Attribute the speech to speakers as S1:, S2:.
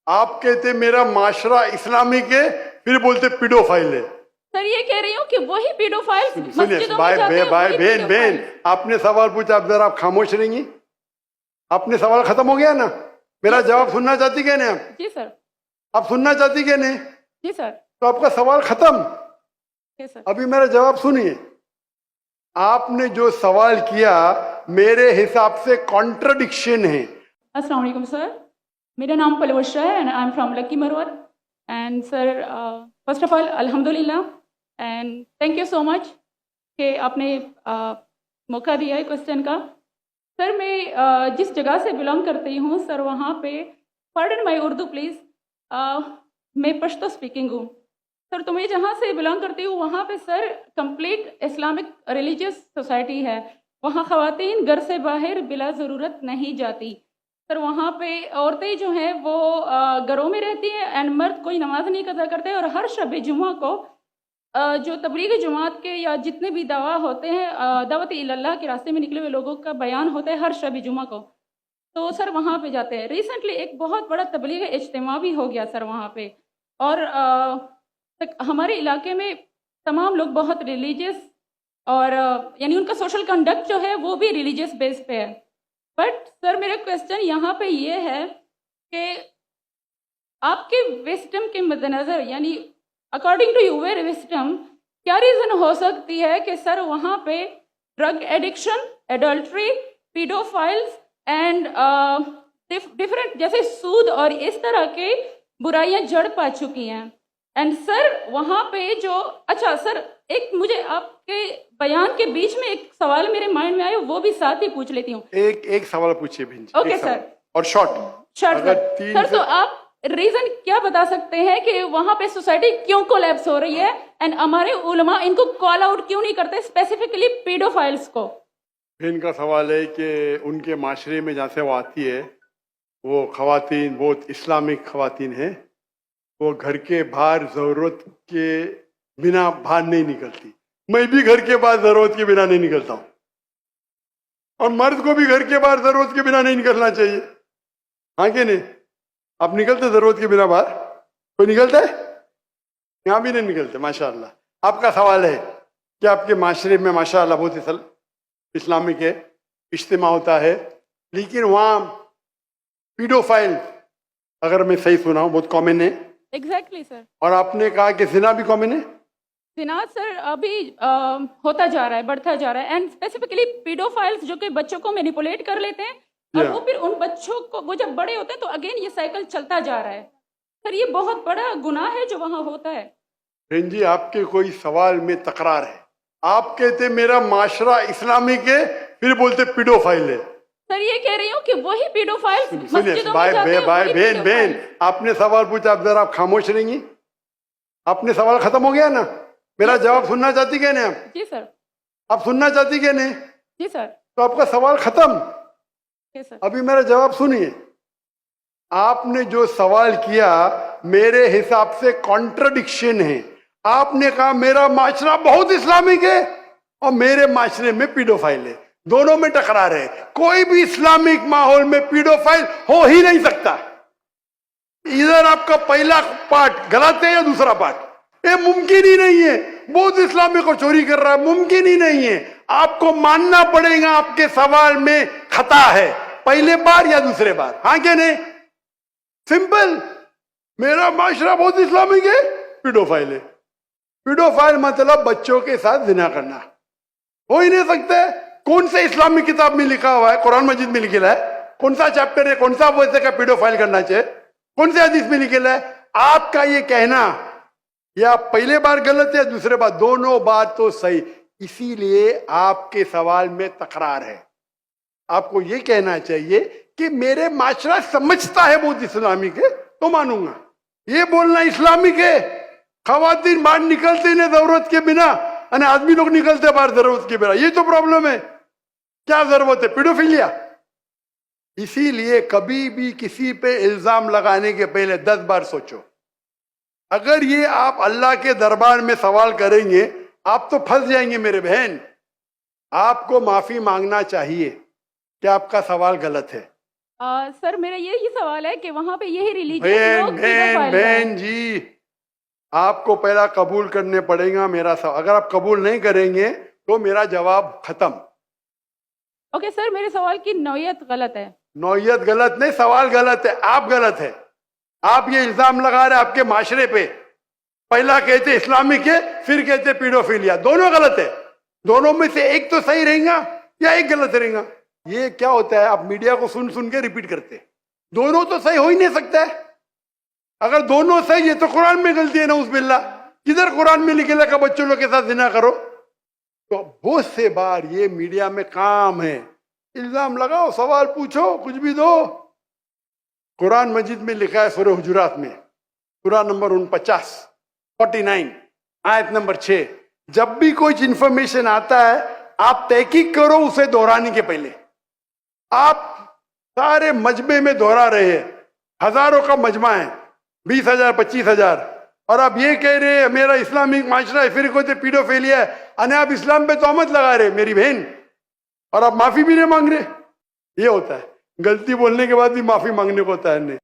S1: آپ کہتے میرا معاشرہ اسلامک ہے، پھر بولتے پیڈوفائل ہے.
S2: سر یہ کہہ رہی ہوں کہ وہی پیڈوفائلز
S1: سنیے
S2: مسجدوں میں جاتے ہیں،
S1: بھائی
S2: وہی
S1: بہن
S2: پیڈوفائلز.
S1: آپ نے سوال پوچھا، اب ذرا آپ خاموش رہیں گی؟ آپ نے سوال ختم ہو گیا نا؟ میرا جواب سننا چاہتی کہ نہیں؟
S2: جی سر.
S1: آپ سننا چاہتی کہ نہیں؟
S2: جی سر.
S1: تو آپ کا سوال ختم.
S2: جی سر.
S1: ابھی میرا جواب سنیے. آپ نے جو سوال کیا میرے حساب سے کانٹرڈکشن ہے.
S2: السلام علیکم سر. میرا نام پلوشا ہے and I am from lucky Marwat. And sir first of all الحمد للہ اینڈ تھینک یو سو مچ کہ آپ نے موقع دیا ہے کوشچن کا. سر میں جس جگہ سے بلانگ کرتی ہوں سر وہاں پہ پارڈن مائی اردو پلیز، میں پشتو اسپیکنگ ہوں. سر تو میں جہاں سے بلانگ کرتی ہوں وہاں پہ سر کمپلیٹ اسلامک ریلیجیس سوسائٹی ہے. وہاں خواتین گھر سے باہر بلا ضرورت نہیں جاتی. سر وہاں پہ عورتیں جو ہیں وہ گھروں میں رہتی ہیں اینڈ مرد کوئی نماز نہیں قضا کرتے. اور ہر شب جمعہ کو جو تبلیغ جماعت کے یا جتنے بھی دعویٰ ہوتے ہیں دعوت اللہ کے راستے میں نکلے ہوئے لوگوں کا بیان ہوتا ہے ہر شب جمعہ کو. تو سر وہاں پہ جاتے ہیں. ریسنٹلی ایک بہت بڑا تبلیغ اجتماع بھی ہو گیا سر وہاں پہ. اور ہمارے علاقے میں تمام لوگ بہت ریلیجیس اور یعنی ان کا سوشل کنڈکٹ جو ہے وہ بھی ریلیجیس بیس پہ ہے. بٹ سر میرا کویسچن یہاں پہ یہ ہے کہ آپ کے وسڈم کے مد نظر یعنی اکارڈنگ ٹو یور وسڈم کیا ریزن ہو سکتی ہے کہ سر وہاں پہ drug addiction, adultery, paedophiles and different جیسے سود اور اس طرح کے برائیاں جڑ پا چکی ہیں. اینڈ سر وہاں پہ جو اچھا سر ایک مجھے آپ کے بیان کے بیچ میں ایک سوال میرے مائنڈ میں آیا وہ بھی ساتھ ہی پوچھ لیتی ہوں.
S1: ایک سوال پوچھیے بہن جی.
S2: Okay sir.
S1: اور شارٹ
S2: سر تو آپ ریزن کیا بتا سکتے ہیں کہ وہاں پہ سوسائٹی کیوں کولیپس ہو رہی ہے اینڈ ہمارے علماء ان کو کال آؤٹ کیوں نہیں کرتے اسپیسیفکلی پیڈوفائلز کو؟
S1: بہن کا سوال ہے کہ ان کے معاشرے میں جہاں سے وہ آتی ہے وہ خواتین بہت اسلامک خواتین ہیں، وہ گھر کے باہر ضرورت کے بنا باہر نہیں نکلتی. میں بھی گھر کے باہر ضرورت کے بنا نہیں نکلتا ہوں، اور مرد کو بھی گھر کے باہر ضرورت کے بنا نہیں نکلنا چاہیے. ہاں کہ نہیں؟ آپ نکلتے ضرورت کے بنا باہر؟ کوئی نکلتا ہے؟ یہاں بھی نہیں نکلتے. ماشاء اللہ. آپ کا سوال ہے کہ آپ کے معاشرے میں ماشاء اللہ بہت اسلامک ہے، اجتماع ہوتا ہے، لیکن وہاں پیڈوفائل اگر میں صحیح سنا ہوں بہت کامن ہے.
S2: ایگزیکٹلی سر.
S1: اور آپ نے کہا کہ زنا بھی کامن ہے.
S2: زنا سر ابھی ہوتا جا رہا ہے، بڑھتا جا رہا ہے. اینڈ اسپیسیفکلی پیڈوفائلز جو کہ بچوں کو مینیپولیٹ کر لیتے ہیں اور وہ پھر ان بچوں کو وہ جب بڑے ہوتے ہیں تو اگین یہ سائیکل چلتا جا رہا ہے. سر یہ بہت بڑا گناہ ہے جو وہاں ہوتا ہے.
S1: بہن جی آپ کے کوئی سوال میں تکرار ہے. آپ کہتے میرا معاشرہ اسلامک ہے، پھر بولتے پیڈوفائل ہے.
S2: سر یہ کہہ رہی ہوں کہ وہی پیڈوفائلز مسجدوں میں
S1: بھائی
S2: جاتے ہیں، وہی
S1: بہن
S2: پیڈوفائلز.
S1: آپ نے سوال پوچھا، اب ذرا آپ خاموش رہیں گی؟ آپ نے سوال ختم ہو گیا نا؟ میرا جواب سننا چاہتی کہ نہیں؟ آپ
S2: جی سر.
S1: آپ سننا چاہتی کہ نہیں؟
S2: جی سر.
S1: تو آپ کا سوال ختم.
S2: جی سر.
S1: ابھی میرا جواب سنیے. آپ نے جو سوال کیا میرے حساب سے کانٹرڈکشن ہے. آپ نے کہا میرا معاشرہ بہت اسلامک ہے اور میرے معاشرے میں پیڈوفائل ہے. دونوں میں ٹکرار ہے. کوئی بھی اسلامک ماحول میں پیڈوفائل ہو ہی نہیں سکتا. ادھر آپ کا پہلا پارٹ غلط ہے یا دوسرا پارٹ؟ یہ ممکن ہی نہیں ہے. بہت اسلامک کو چوری کر رہا ہے، ممکن ہی نہیں ہے. آپ کو ماننا پڑے گا آپ کے سوال میں خطا ہے، پہلے بار یا دوسرے بار. ہاں کہ نہیں؟ سمپل. میرا معاشرہ بہت اسلامک ہے، پیڈوفائل ہے. پیڈوفائل مطلب بچوں کے ساتھ زنا کرنا. ہو ہی نہیں سکتا ہے. کون سے اسلامی کتاب میں لکھا ہوا ہے؟ قرآن مجید میں لکھا ہے. کون سا چیپٹر ہے؟ کون سا ویسے کا پیڈوفائل کرنا چاہیے؟ کون سے حدیث میں لکھا ہے؟ آپ کا یہ کہنا یا پہلے بار غلط ہے دوسرے بار، دونوں بات تو صحیح. اسی لیے آپ کے سوال میں تکرار ہے. آپ کو یہ کہنا چاہیے کہ میرے معاشرہ سمجھتا ہے بہت اسلامک ہے تو مانوں گا. یہ بولنا اسلامک ہے خواتین باہر نکلتے نہیں ضرورت کے بنا، اور آدمی لوگ نکلتے باہر ضرورت کے بنا، یہ تو پرابلم ہے. کیا ضرورت ہے؟ پیڈوفیلیا. اسی لیے کبھی بھی کسی پہ الزام لگانے کے پہلے 10 بار سوچو. اگر یہ آپ اللہ کے دربار میں سوال کریں گے آپ تو پھنس جائیں گے میرے بہن. آپ کو معافی مانگنا چاہیے کہ آپ کا سوال غلط ہے.
S2: سر میرا یہی سوال ہے کہ وہاں پہ یہی ریلیجن لوگ پیڈوفائل ہیں۔
S1: بہن جی، آپ کو پہلا قبول کرنے پڑے گا میرا سوال. اگر آپ قبول نہیں کریں گے تو میرا جواب ختم.
S2: اوکے سر، میرے سوال کی نوعیت غلط ہے.
S1: نوعیت غلط نہیں، سوال غلط ہے. آپ غلط ہے. آپ یہ الزام لگا رہے آپ کے معاشرے پہ. پہلا کہتے اسلامک ہے، پھر کہتے پیڈوفیلیا. دونوں غلط ہے. دونوں میں سے ایک تو صحیح رہیں گا یا ایک غلط رہیں گا. یہ کیا ہوتا ہے، آپ میڈیا کو سن سن کے ریپیٹ کرتے. دونوں تو صحیح ہو ہی نہیں سکتا ہے. اگر دونوں صحیح ہے تو قرآن میں غلطی ہے، نعوذ باللہ. کدھر قرآن میں لکھے لگا بچوں لوگ کے ساتھ زنا کرو؟ تو بہت سے بار یہ میڈیا میں کام ہے، الزام لگاؤ، سوال پوچھو، کچھ بھی دو. قرآن مجید میں لکھا ہے سورہ حجرات میں، سورہ نمبر 49 آیت نمبر 6، جب بھی کوئی انفارمیشن آتا ہے آپ تحقیق کرو اسے دہرانے کے پہلے. آپ سارے مجمع میں دہرا رہے ہیں، ہزاروں کا مجمع ہے، 20,000 25,000، اور آپ یہ کہہ رہے ہیں میرا اسلامک معاشرہ ہے، پھر کوئی پیڈوفیلیا ہے، اور آپ اسلام پہ تہمت لگا رہے میری بہن، اور آپ معافی بھی نہیں مانگ رہے. یہ ہوتا ہے، غلطی بولنے کے بعد بھی معافی مانگنے کو ہوتا ہے.